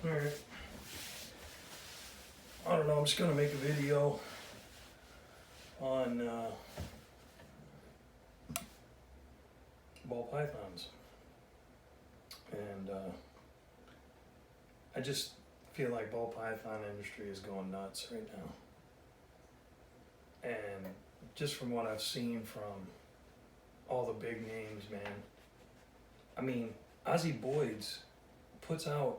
Alright. I don't know, I'm just gonna make a video on ball pythons. And I just feel like ball python industry is going nuts right now. And just from what I've seen from all the big names, man. I mean, Ozzie Boyd's puts out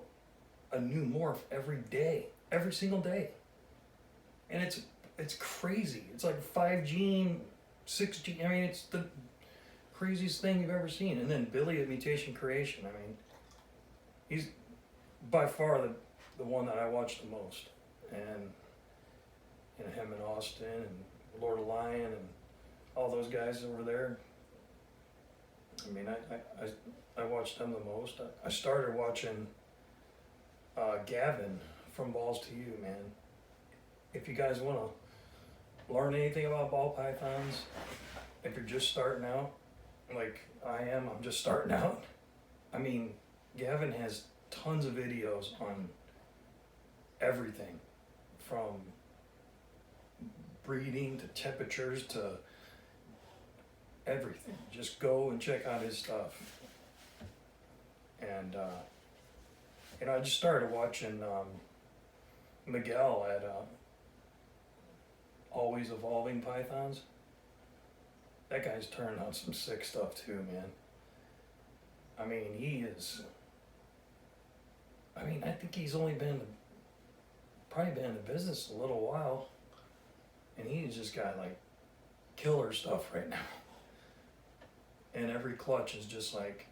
a new morph every day, every single day. And it's crazy. It's like 5 gene, 6 gene. I mean, it's the craziest thing you've ever seen. And then Billy at Mutation Creation. I mean, he's by far the one that I watch the most. And him and Austin and Lord of Lion and all those guys over there. I mean, I watched them the most. I started watching Gavin from Balls to You, man. If you guys want to learn anything about ball pythons, if you're just starting out, like I am, I'm just starting out. I mean, Gavin has tons of videos on everything from breeding to temperatures to everything. Just go and check out his stuff. And I just started watching Miguel at Always Evolving Pythons. That guy's turning out some sick stuff too, man. I mean, I think he's only probably been in the business a little while, and he's just got like killer stuff right now. And every clutch is just like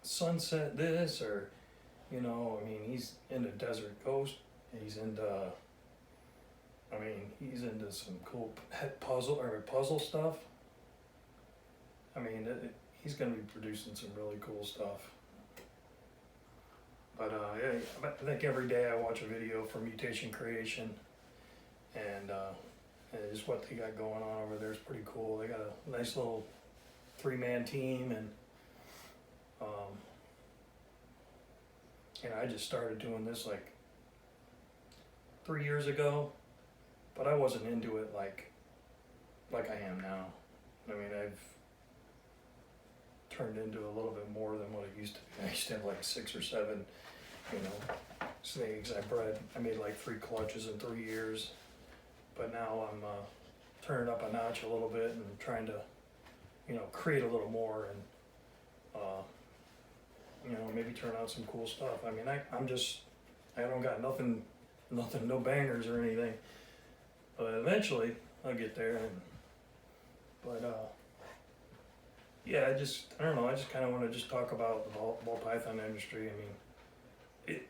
sunset this, or I mean, he's into Desert Ghost. He's into some cool pet puzzle stuff. I mean, he's gonna be producing some really cool stuff. But yeah, I think every day I watch a video from Mutation Creation, and just what they got going on over there is pretty cool. They got a nice little 3-man team, and I just started doing this like 3 years ago, but I wasn't into it like I am now. I mean, I've turned into a little bit more than what it used to be. I used to have like 6 or 7, snakes I bred. I made like 3 clutches in 3 years, but now I'm turning up a notch a little bit and trying to create a little more and maybe turn out some cool stuff. I mean, I don't got nothing, no bangers or anything, but eventually I'll get there. Yeah, I don't know, I just kind of want to just talk about the ball python industry. I mean,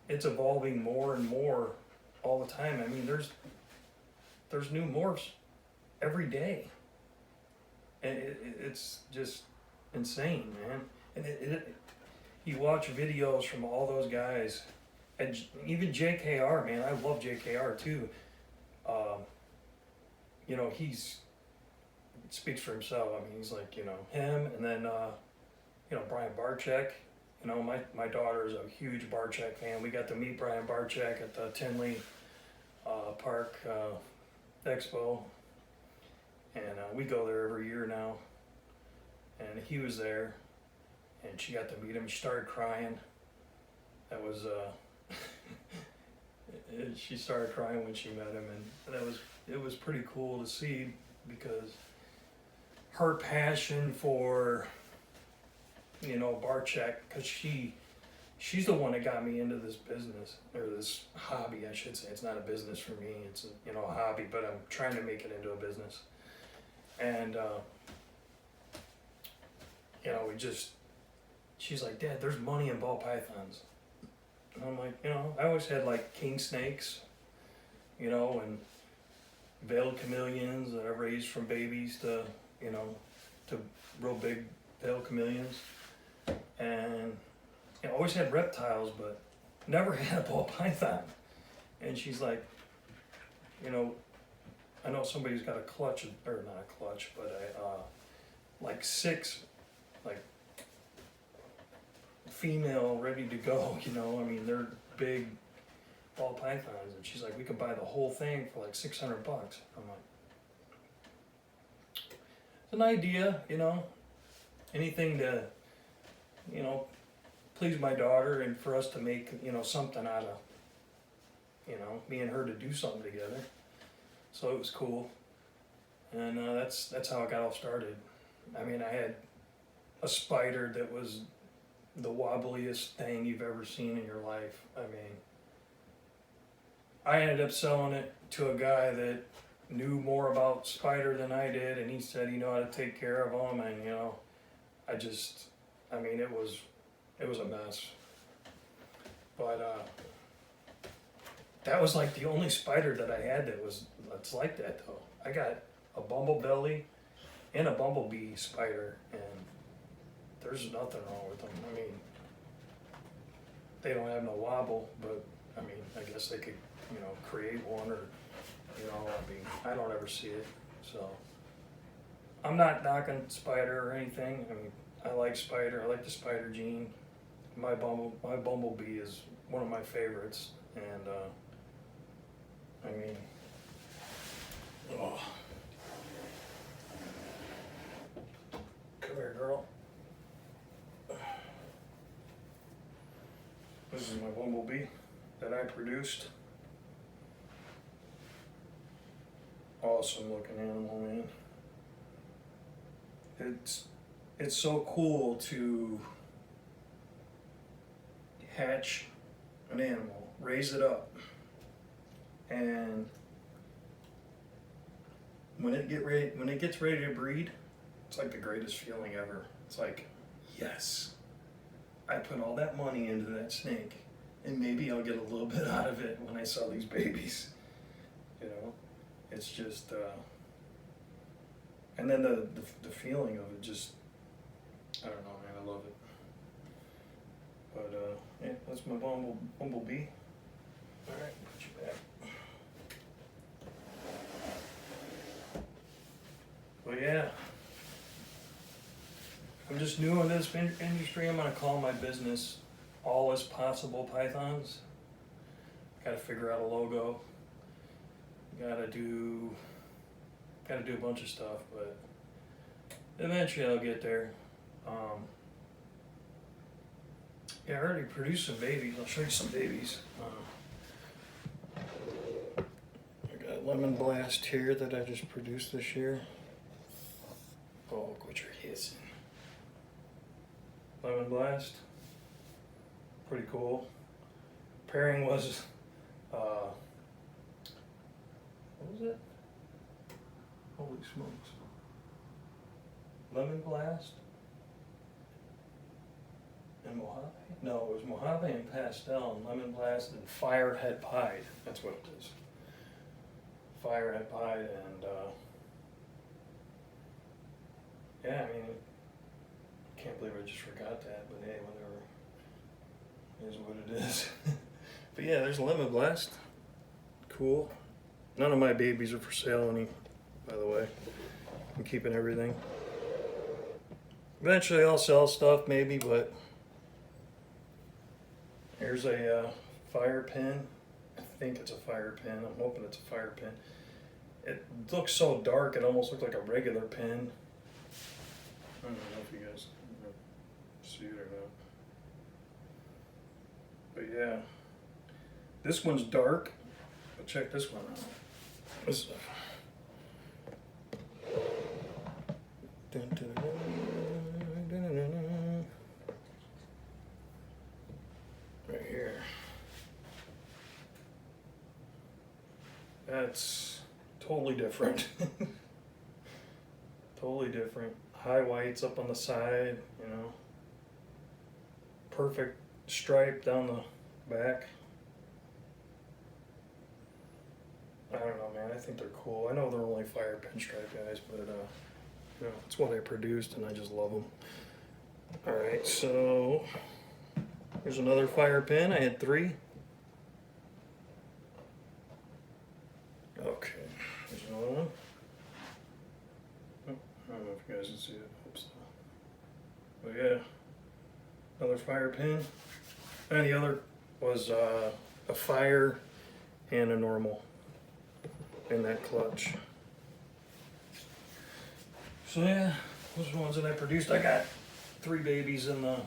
it's evolving more and more all the time. I mean, there's new morphs every day. And it's just insane, man. And you watch videos from all those guys, and even JKR, man. I love JKR too. He speaks for himself. I mean, he's like, him, and then Brian Barczyk. My daughter is a huge Barczyk fan. We got to meet Brian Barczyk at the Tinley Park Expo. And we go there every year now. And he was there, and she got to meet him. She started crying. That was, she started crying when she met him, and it was pretty cool to see, because her passion for, Barczyk, because she's the one that got me into this business, or this hobby, I should say. It's not a business for me. It's a hobby, but I'm trying to make it into a business. And, she's like, Dad, there's money in ball pythons. And I'm like, I always had like king snakes, and veiled chameleons that I raised from babies to real big veiled chameleons. And I always had reptiles, but never had a ball python. And she's like, I know somebody's got a clutch, or not a clutch, but like 6, like female ready to go, you know, I mean, they're big ball pythons, and she's like, we could buy the whole thing for like $600. I'm like, it's an idea, you know, anything to, you know, please my daughter and for us to make, you know, something out of, you know, me and her to do something together. So it was cool, and that's how it got all started. I mean, I had a spider that was the wobbliest thing you've ever seen in your life. I mean, I ended up selling it to a guy that knew more about spider than I did, and he said he knew how to take care of them, and you know, I mean, it was a mess. But that was like the only spider that I had that's like that though. I got a bumblebelly and a bumblebee spider, and there's nothing wrong with them. I mean, they don't have no wobble, but I mean, I guess they could, you know, create one, or, you know, I mean, I don't ever see it, so. I'm not knocking spider or anything. I mean, I like spider, I like the spider gene. My bumblebee is one of my favorites, and I mean, oh. Come here, girl. This is my bumblebee that I produced. Awesome looking animal, man. It's so cool to hatch an animal, raise it up, and when it gets ready to breed, it's like the greatest feeling ever. It's like, yes, I put all that money into that snake, and maybe I'll get a little bit out of it when I sell these babies. You know, it's just, and then the feeling of it, just, I don't know, man, I love it. But yeah, that's my bumblebee. All right, put you back. But yeah, I'm just new in this industry. I'm gonna call my business All Is Possible Pythons. Gotta figure out a logo. Gotta do a bunch of stuff, but eventually I'll get there. Yeah, I already produced some babies. I'll show you some babies. I got Lemon Blast here that I just produced this year. Oh, quit your hissing. Lemon Blast. Pretty cool. Pairing was, what was it? Holy smokes. Lemon Blast and Mojave? No, it was Mojave and Pastel, and Lemon Blast and Firehead Pied. That's what it is. Firehead Pied, and yeah, I mean, I can't believe I just forgot that, but hey, whatever. It is what it is. But yeah, there's Lemon Blast. Cool. None of my babies are for sale any, by the way. I'm keeping everything. Eventually I'll sell stuff maybe, but here's a fire pin. I think it's a fire pin. I'm hoping it's a fire pin. It looks so dark, it almost looks like a regular pin. I don't know if you guys see it or not. But yeah, this one's dark, but check this one out. This right here. That's totally different. Totally different. High whites up on the side, you know. Perfect stripe down the back. I don't know, man. I think they're cool. I know they're only fire pinstripe guys, but you know, it's what I produced, and I just love them. All right, so here's another fire pin. I had 3. Okay, there's another one. Oh, I don't know if you guys can see it. Oops. But yeah, another fire pin. And the other was a fire and a normal in that clutch. So yeah, those are the ones that I produced. I got 3 babies in the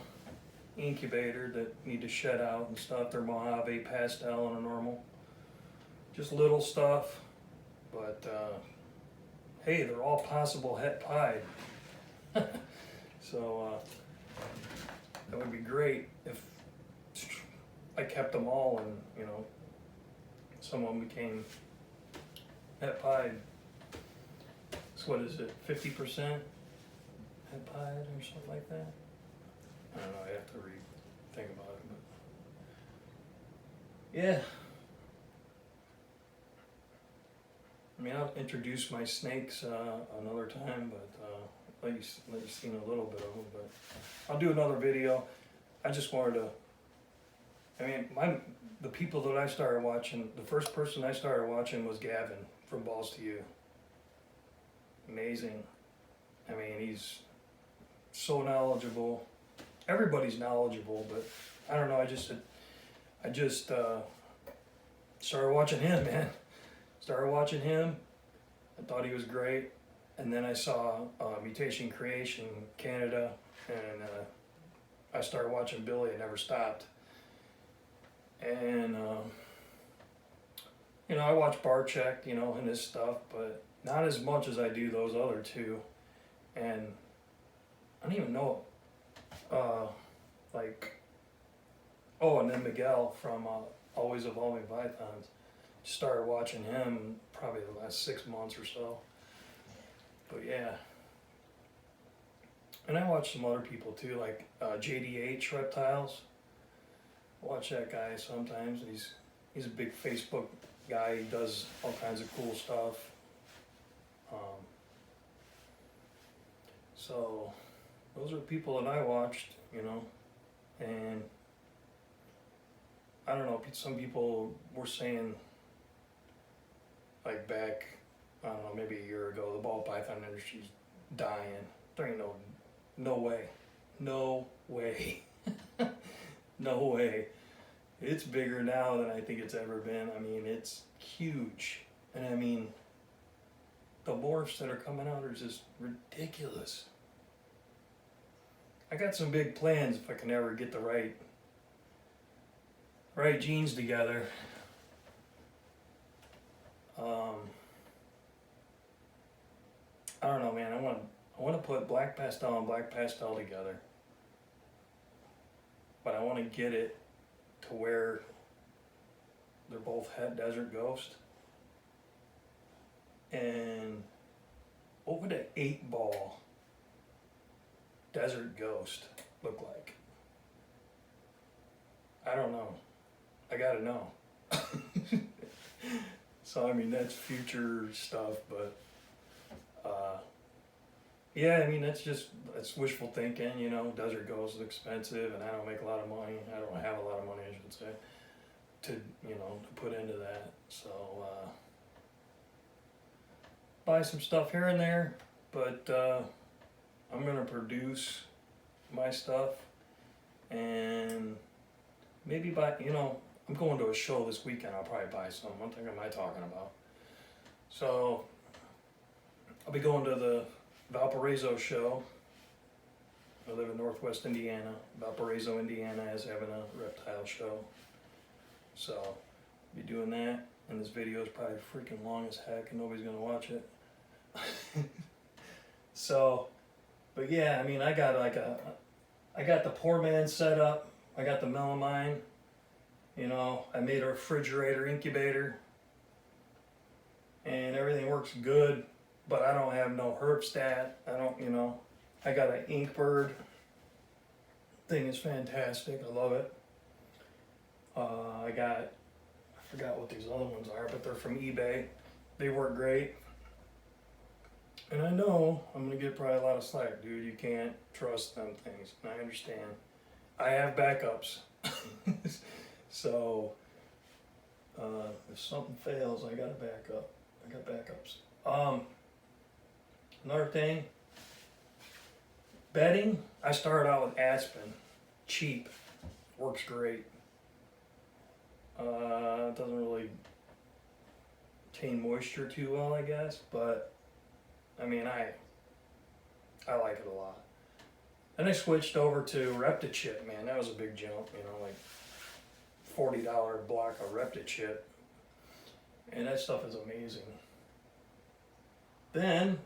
incubator that need to shed out and stuff. They're Mojave, pastel, and a normal. Just little stuff, but hey, they're all possible het pied. So that would be great if I kept them all and, you know, some of them became het pied. So what is it, 50% het pied or something like that? I don't know, I have to think about it, but yeah. I mean, I'll introduce my snakes another time, but let you see a little bit of them. But I'll do another video. I just wanted to. I mean, the people that I started watching. The first person I started watching was Gavin from Balls to You. Amazing. I mean, he's so knowledgeable. Everybody's knowledgeable, but I don't know. I just started watching him, man. Started watching him. I thought he was great, and then I saw Mutation Creation Canada, and I started watching Billy. I never stopped. And you know, I watch Barcheck, you know, and his stuff, but not as much as I do those other two. And I don't even know, like, oh, and then Miguel from Always Evolving Pythons. Started watching him probably the last 6 months or so. But yeah. And I watch some other people too, like JDH Reptiles. I watch that guy sometimes. He's a big Facebook guy. He does all kinds of cool stuff. So those are people that I watched, you know, and I don't know, some people were saying, like back, I don't know, maybe a year ago, the ball python industry's dying. There ain't no way. No way. No way. It's bigger now than I think it's ever been. I mean, it's huge. And I mean, the morphs that are coming out are just ridiculous. I got some big plans if I can ever get the right genes together. I don't know, man. I want to put black pastel and black pastel together, but I want to get it to where they're both het desert ghost. And what would an 8-ball desert ghost look like? I don't know. I gotta know. So I mean, that's future stuff, but yeah, I mean, that's wishful thinking, you know. Desert ghost is expensive, and I don't make a lot of money. I don't have a lot of money, I should say, to, you know, to put into that. So buy some stuff here and there, but I'm gonna produce my stuff, and maybe buy, you know, I'm going to a show this weekend. I'll probably buy some. What the heck am I talking about? So I'll be going to the Valparaiso show. I live in Northwest Indiana. Valparaiso, Indiana is having a reptile show. So I'll be doing that. And this video is probably freaking long as heck and nobody's gonna watch it. So, but yeah, I mean, I got the poor man set up. I got the melamine. You know, I made a refrigerator incubator. And everything works good. But I don't have no Herbstat. I don't, you know, I got an Inkbird. Thing is fantastic. I love it. I forgot what these other ones are, but they're from eBay. They work great. And I know I'm going to get probably a lot of slack, dude. You can't trust them things. And I understand. I have backups. So, if something fails, I got a backup. I got backups. Another thing, bedding, I started out with Aspen. cheap, works great. It doesn't really retain moisture too well, I guess, but I mean, I like it a lot. Then I switched over to Reptichip, man. That was a big jump, you know, like $40 block of Reptichip, and that stuff is amazing. Then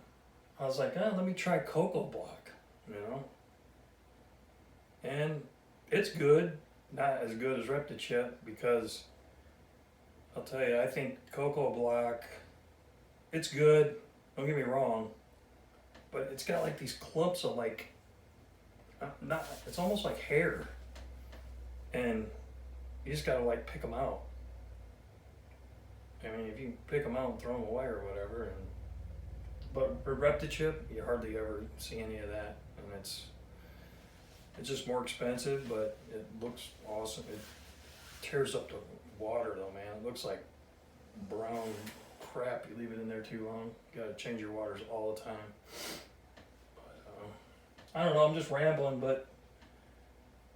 I was like, let me try Cocoa Block, you know, and it's good. Not as good as Reptichip, because I'll tell you, I think Cocoa Block, it's good, don't get me wrong, but it's got like these clumps of like, it's almost like hair, and you just gotta like pick them out. I mean, if you pick them out and throw them away or whatever, but for Reptichip, you hardly ever see any of that, and it's just more expensive, but it looks awesome. It tears up the water though, man. It looks like brown crap. You leave it in there too long. You gotta change your waters all the time. But, I don't know, I'm just rambling, but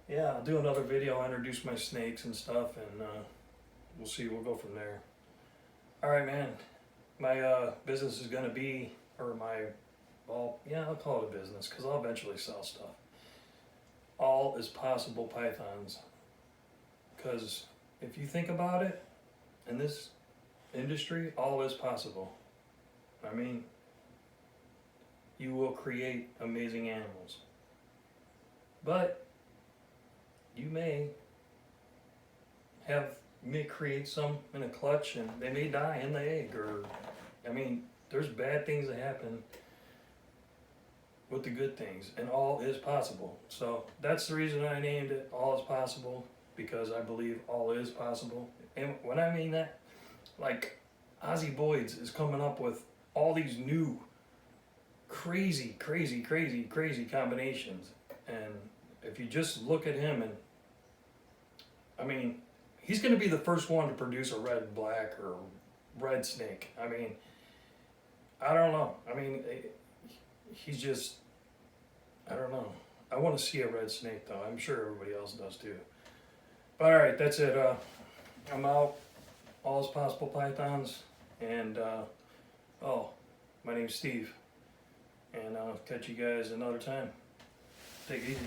yeah, I'll do another video. I'll introduce my snakes and stuff, and we'll see, we'll go from there. Alright, man. My business is gonna be, I'll call it a business, because I'll eventually sell stuff. All is possible pythons, because if you think about it, in this industry, all is possible. I mean, you will create amazing animals, but you may create some in a clutch and they may die in the egg, or I mean, there's bad things that happen with the good things, and all is possible. So that's the reason I named it All Is Possible, because I believe all is possible. And when I mean that, like, Ozzie Boyds is coming up with all these new crazy combinations, and if you just look at him, and I mean, he's going to be the first one to produce a red black or red snake. I mean, I don't know. I mean, he's just, I don't know. I want to see a red snake though. I'm sure everybody else does too. But all right, that's it. I'm out. All Is Possible pythons, and my name's Steve, and I'll catch you guys another time. Take it easy.